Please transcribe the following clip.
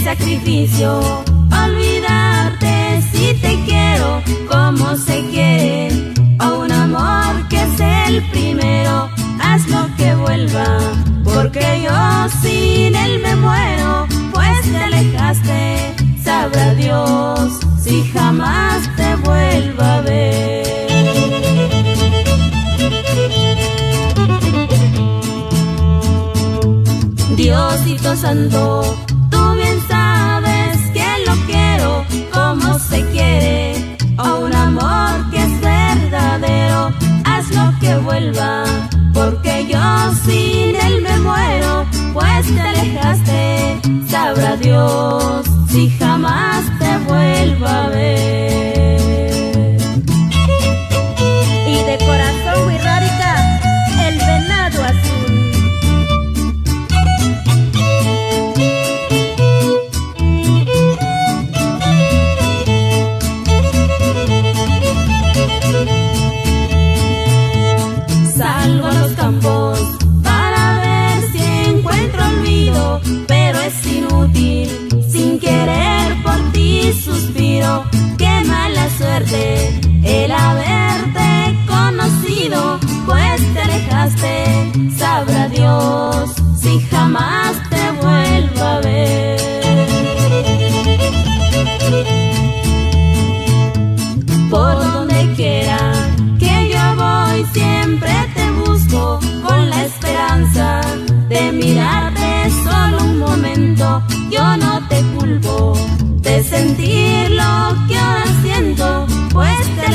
sacrificio, olvidarte si te quiero como se quiere, a un amor que es el primero. Haz lo que vuelva, porque yo sin él me muero, pues te alejaste. Sabrá Dios si jamás te vuelva a ver. Diosito santo, tú bien sabes que lo quiero como se quiere, a un amor que es verdadero. Haz lo que vuelva, porque yo sin él me muero, pues te alejaste. Sabrá Dios si jamás te vuelva a ver. Y de corazón wixárika, el venado azul. Salgo a los campos para ver si encuentro olvido, pero es inútil, sin querer por ti suspiro. Qué mala suerte el haberte conocido, pues te alejaste. Sabrá Dios si jamás te vuelva a ver. Por donde quiera que yo voy siempre te busco, con la esperanza de mirarte solo un momento. Yo no te culpo de sentir lo que ahora siento, pues te